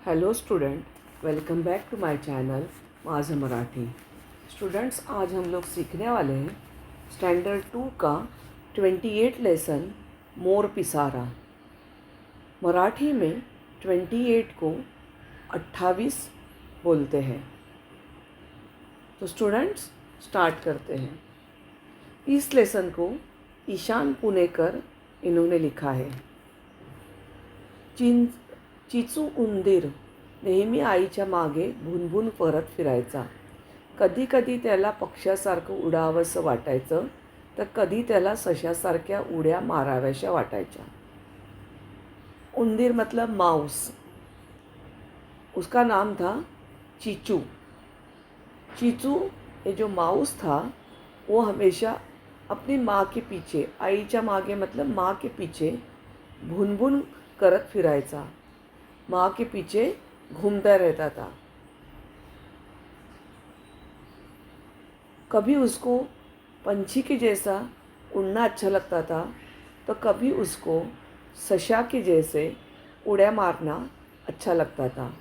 Hello student, welcome back to my channel माझं Marathi. Students, आज हम लोग सीखने वाले हैं स्टैंडर्ड 2 का 28 लेसन मोर पिसारा। मराठी में 28 को 28 बोलते हैं। तो स्टूडेंट्स स्टार्ट करते हैं। इस लेसन को ईशान पुणेकर इन्होंने लिखा है। चिचू उंदीर नेहमी आईच्या मागे भुनभुन परत फिरायचा. कधी कधी त्याला पक्ष्यासारखं उडावंसं वाटायचं, तर कधी त्याला सशासारख्या उड्या माराव्याशा वाटायच्या. उंदीर मतलब माउस. उसका नाम था चीचू. चीचू ये जो माउस था वो हमेशा अपनी माँ के पीछे, आईच्या मागे मतलब माँ के पीछे भुनभुन करत फिरायचा. माँ के पीछे घूमता रहता था. कभी उसको पंछी के जैसा उड़ना अच्छा लगता था, तो कभी उसको सशा के जैसे उड़े मारना अच्छा लगता था.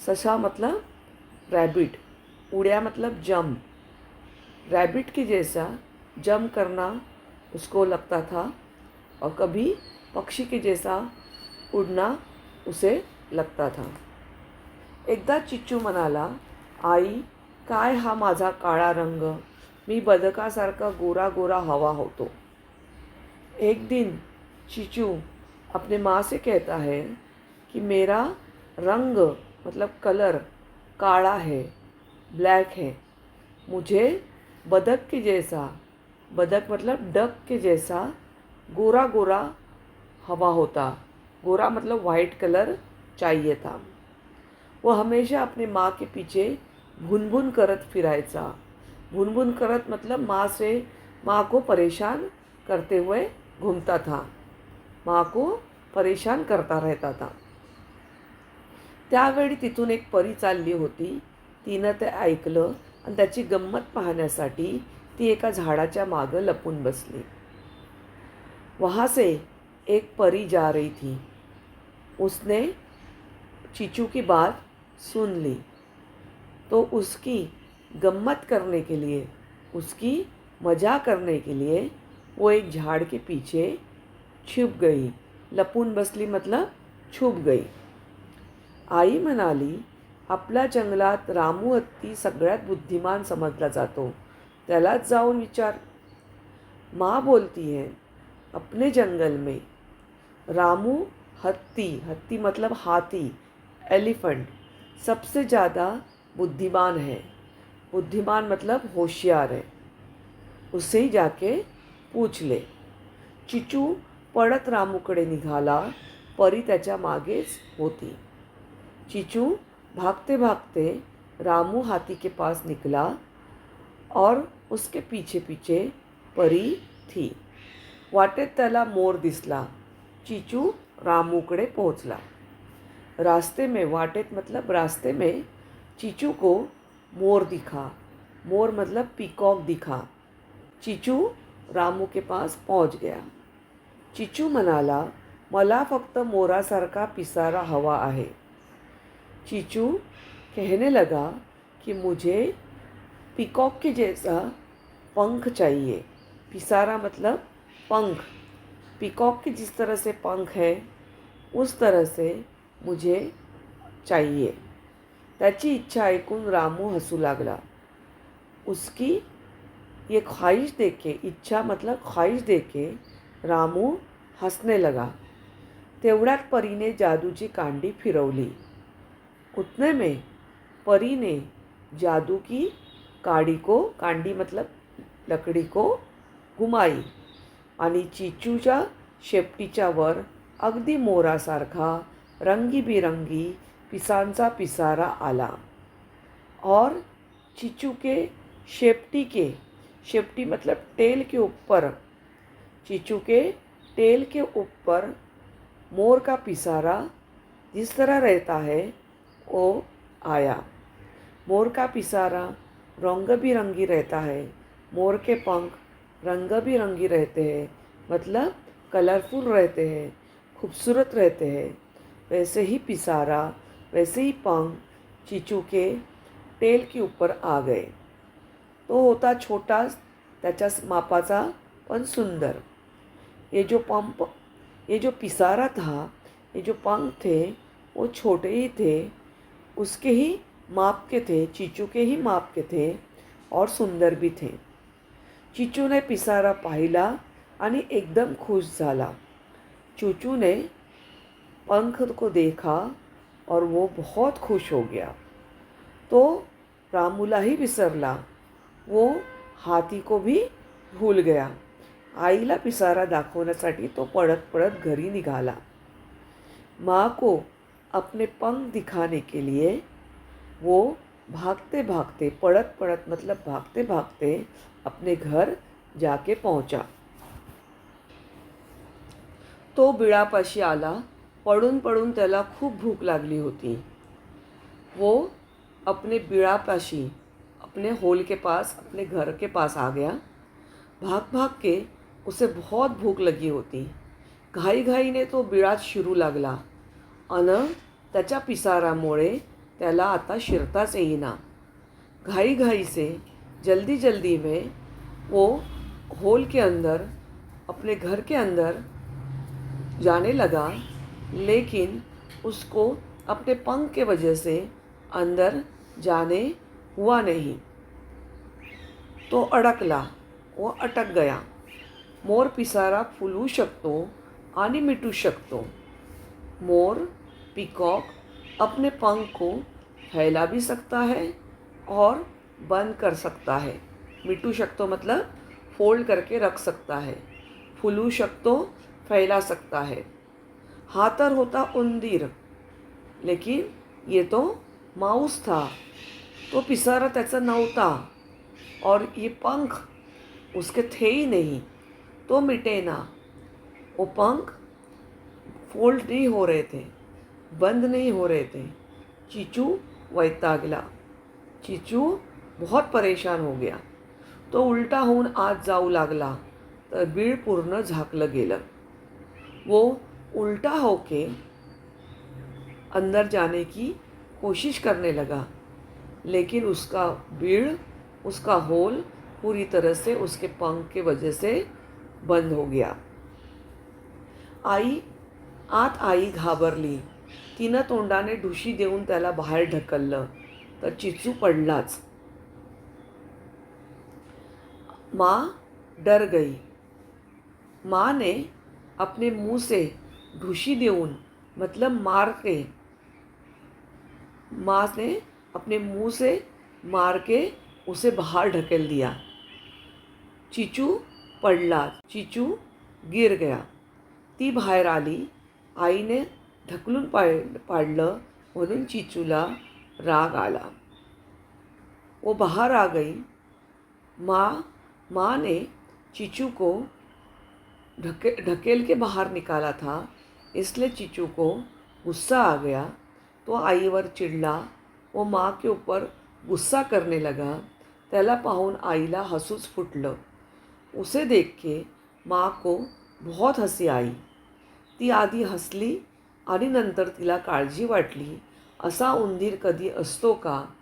सशा मतलब रैबिट, उड़िया मतलब जंप. रैबिट के जैसा जंप करना उसको लगता था, और कभी पक्षी के जैसा उड़ना उसे लगता था. एकदा चिच्चू म्हणाला, आई, काय हा माझा काळा रंग, मी बदकासारखा गोरा गोरा हवा होतो. एक दिन चिचू अपने माँ से कहता है कि मेरा रंग मतलब कलर काला है, ब्लैक है. मुझे बदक के जैसा, बदक मतलब डक के जैसा गोरा गोरा हवा होता. गोरा मतलब वाइट कलर चाहिए था. वो हमेशा अपनी माँ के पीछे भुनभुन करत फिरायचा. भुनभुन करत मतलब माँ को परेशान करते हुए घूमता था. माँ को परेशान करता रहता था. त्यावेळी तिथून एक परी चालली होती. तिनं ते ऐकलं आणि त्याची गंमत पाहण्यासाठी ती एका झाडाच्या मागं लपून बसली. वहाँ से एक परी जा रही थी. उसने चीचू की बात सुन ली, तो उसकी गम्मत करने के लिए, उसकी मज़ाक करने के लिए वो एक झाड़ के पीछे छुप गई. लपून बसली मतलब छुप गई. आई म्हणाली, आपल्या जंगलात रामू हत्ती सगळ्यात बुद्धिमान समजला जातो, त्यालाच जाऊन विचार. माँ बोलती है, अपने जंगल में रामू हत्ती, हत्ती मतलब हाथी, एलिफेंट, सबसे ज़्यादा बुद्धिमान है. बुद्धिमान मतलब होशियार है. उससे ही जाके पूछ ले. चिचू पळत रामूकडे निघाला. परी त्याच्या मागेच होती. चिचू भागते भागते रामू हाथी के पास निकला और उसके पीछे पीछे परी थी. वाटेत त्याला मोर दिसला. चिचू रामूकडे पहुंचला. रास्ते में, वाटेत मतलब रास्ते में, चीचू को मोर दिखा. मोर मतलब पीकॉक दिखा. चीचू रामू के पास पहुंच गया. चीचू म्हणाला, मला फक्त मोरासारखा पिसारा हवा आहे. चीचू कहने लगा कि मुझे पीकॉक के जैसा पंख चाहिए. पिसारा मतलब पंख. पीकॉक के जिस तरह से पंख है उस तरह से मुझे चाहिए. त्याची इच्छा ऐकून रामू हसू लागला. उसकी ये ख्वाहिश देखे, इच्छा मतलब ख्वाहिश देखे रामू हंसने लगा. तेवढ्यात परीने जादूची कांडी फिरवली. उतने में परी ने जादू की काड़ी को, कांडी मतलब लकड़ी को, घुमाई आणि चिचूच्या शेपटीच्या वर अगदी मोरासारखा रंगीबिरंगी पिसांचा पिसारा आला. और चिचू के शेपटी मतलब टेल के ऊपर, चीचू के टेल के ऊपर मोर का पिसारा जिस तरह रहता है वो आया. मोर का पिसारा रंग बिरंगी रहता है. मोर के पंख रंग बिरंगी रहते हैं, मतलब कलरफुल रहते हैं, खूबसूरत रहते हैं. वैसे ही पिसारा वैसे ही पंख चीचू के टेल के ऊपर आ गए। तो होता छोटा, त्याच्या मापाचा पण सुंदर। ये जो पिसारा था, ये जो पंख थे, वो छोटे ही थे, उसके ही माप के थे, चीचू के ही माप के थे और सुंदर भी थे। चीचू ने पिसारा पाहिला आणि एकदम खुश झाला। चूचू ने पंख को देखा और वो बहुत खुश हो गया। तो रामूला ही विसरला, वो हाथी को भी भूल गया। आईला पिसारा दाखवण्यासाठी तो पळत पळत घरी निघाला। माँ को अपने पंख दिखाने के लिए वो भागते भागते, पळत पळत मतलब भागते भागते अपने घर जाके पहुंचा। तो बिळापाशी आला। पडून पडून त्याला खूप भूक लागली होती। वो अपने बिळापाशी, अपने होल के पास, अपने घर के पास आ गया। भाग भाग के उसे बहुत भूक लगी होती। घाईघाईने तो बिळात शिरू लागला अन त्याच्या पिसारामुळे त्याला आता शिरताच येईना। घाई से जल्दी जल्दी में वो होल के अंदर, अपने घर के अंदर जाने लगा, लेकिन उसको अपने पंख के वजह से अंदर जाने हुआ नहीं। तो अडकला, वो अटक गया। मोर पिसारा फुलवू शकतो आणि मिटू शकतो। मोर, पीकॉक अपने पंख को फैला भी सकता है और बंद कर सकता है। मिटू शकतो मतलब फोल्ड करके रख सकता है। फुलवू शकतो, फैला सकता है। हा तर होता उंदीर, लेकिन ये तो माउस था। तो पिसारा त्याचा नव्हता और ये पंख उसके थे ही नहीं, तो मिटे ना। वो पंख फोल्ड नहीं हो रहे थे, बंद नहीं हो रहे थे। चीचू वैतागला, चीचू बहुत परेशान हो गया। तो उलटा होऊन आत जाऊ लागला तर बीळ पूर्ण झाकलं गेलं। वो उल्टा होके अंदर जाने की कोशिश करने लगा, लेकिन उसका बीड़, उसका होल पूरी तरह से उसके पंख के वजह से बंद हो गया। आई घाबरली। तिनं तोंडाने ढुशी देऊन त्याला बाहेर ढकललं, तर चिचू पडलाच। माँ डर गई। माँ ने अपने मुंह से ढुशी देऊन मतलब मार के, माँ ने अपने मुंह से मार के उसे बाहर ढकेल दिया। चीचू पडला, चीचू गिर गया। ती बाहेर आली। आईने ढकलून पाडलं म्हणून चीचूला राग आला। वो बाहर आ गई। माँ ने चीचू को ढकेल के बाहर निकाला था, इसलिए चीचू को गुस्सा आ गया। तो आईवर चिडला। वो माँ के ऊपर गुस्सा करने लगा। त्याला पाहून आईला हसूच फुटलं। उसे देख के माँ को बहुत हंसी आई। ती आधी हसली आणि नंतर तिला काळजी वाटली, असा उंदीर कधी असतो का?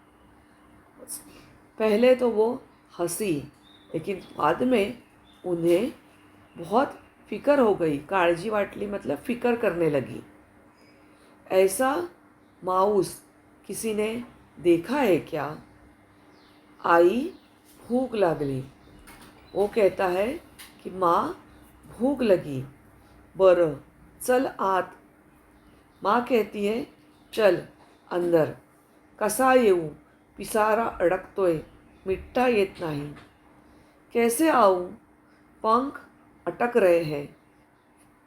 पहले तो वो हंसी, लेकिन बाद में उन्हें बहुत फिक्र हो गई। काळजी वाटली मतलब फिक्र करने लगी। ऐसा माउस किसी ने देखा है क्या? आई भूख लागली। वो कहता है कि माँ भूख लगी, बरं चल आत। माँ कहती है चल अंदर। कसा येऊ? पिसारा अडकतोय, मिटता येत नाही। कैसे आऊँ? पंख अटक रहे हैं,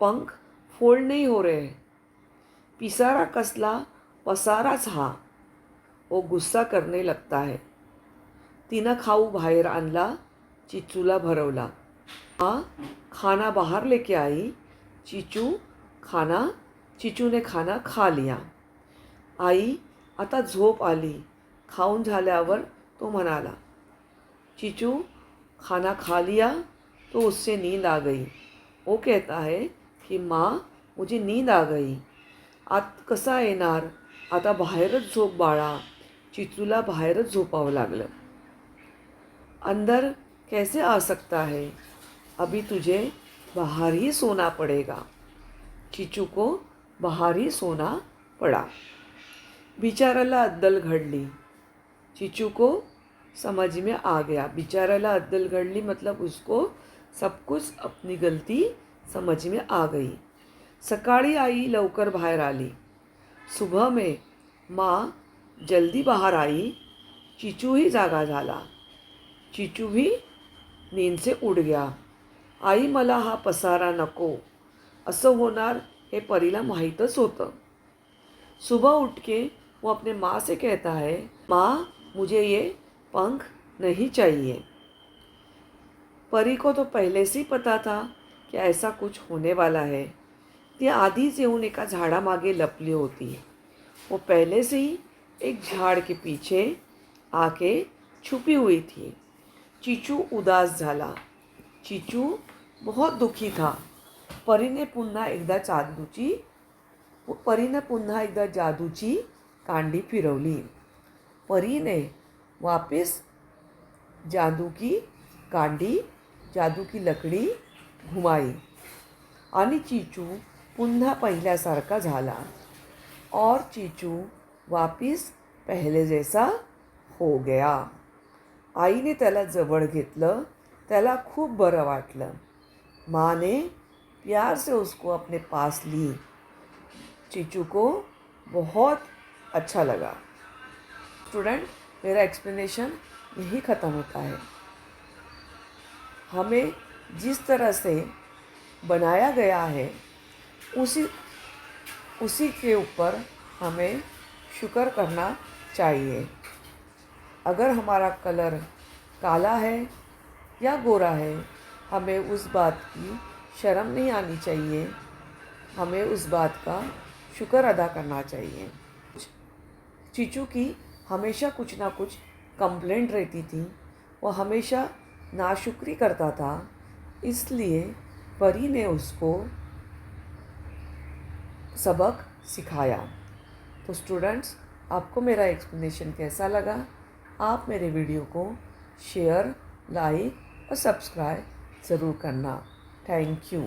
पंख फोल्ड नहीं हो रहे हैं। पिसारा कसला पसाराच हा। वो गुस्सा करने लगता है। तिनं खाऊ बाहेर आणला, चीचूला भरवला। माँ खाना बाहर लेके आई। चीचू ने खाना खा लिया। आई आता झोप आली। खाऊन झाल्यावर तो म्हणाला, चीचू खाना खा लिया? तो उससे नींद आ गई। वो कहता है कि माँ मुझे नींद आ गई। आत कसा येणार? आता बाहेरच झोप बाळा. चिचूला बाहेरच झोपावं लागलं. अंदर कैसे आ सकता है? अभी तुझे बाहर ही सोना पड़ेगा. चिचू को बाहर ही सोना पड़ा. बिचाराला अद्दल घडली. चिचू को समझ में आ गया. बिचाराला अद्दल घडली मतलब उसको सब कुछ अपनी गलती समझ में आ गई. सकाळी आई लवकर बाहेर आली. सुबह में माँ जल्दी बाहर आई. चिचू ही जागा झाला. चिचू भी नींद से उड़ गया. आई मला हा पसारा नको. असं होणार हे परीला माहीतच होतं. सुबह उठ के वो अपने माँ से कहता है, माँ मुझे ये पंख नहीं चाहिए. परी को तो पहले से ही पता था कि ऐसा कुछ होने वाला है. ती आधीच येऊन एका झाडामागे लपली होती. वो पहले से ही एक झाड़ के पीछे आके छुपी हुई थी. चिचू उदास झाला. चिचू बहुत दुखी था. परीने पुन्हा एकदा जादूची कांडी फिरवली. परीने वापस जादू की लकड़ी घुमाई आणि चिचू पुन्हा पहिल्यासारखा झाला. और चिचू वापस पहले जैसा हो गया. आईने त्याला जवळ घेतलं. त्याला खूप बरं वाटलं. माँ ने प्यार से उसको अपने पास ली. चिचू को बहुत अच्छा लगा. स्टूडेंट, मेरा एक्सप्लेनेशन यही ख़त्म होता है. हमें जिस तरह से बनाया गया है उसी के ऊपर हमें शुक्र करना चाहिए. अगर हमारा कलर काला है या गोरा है, हमें उस बात की शर्म नहीं आनी चाहिए. हमें उस बात का शुक्र अदा करना चाहिए. चिचू की हमेशा कुछ ना कुछ कंप्लेंट रहती थी. वो हमेशा नाशुक्री करता था. इसलिए परी ने उसको सबक सिखाया. तो स्टूडेंट्स, आपको मेरा एक्सप्लेनेशन कैसा लगा? आप मेरे वीडियो को शेयर, लाइक और सब्सक्राइब ज़रूर करना. Thank you.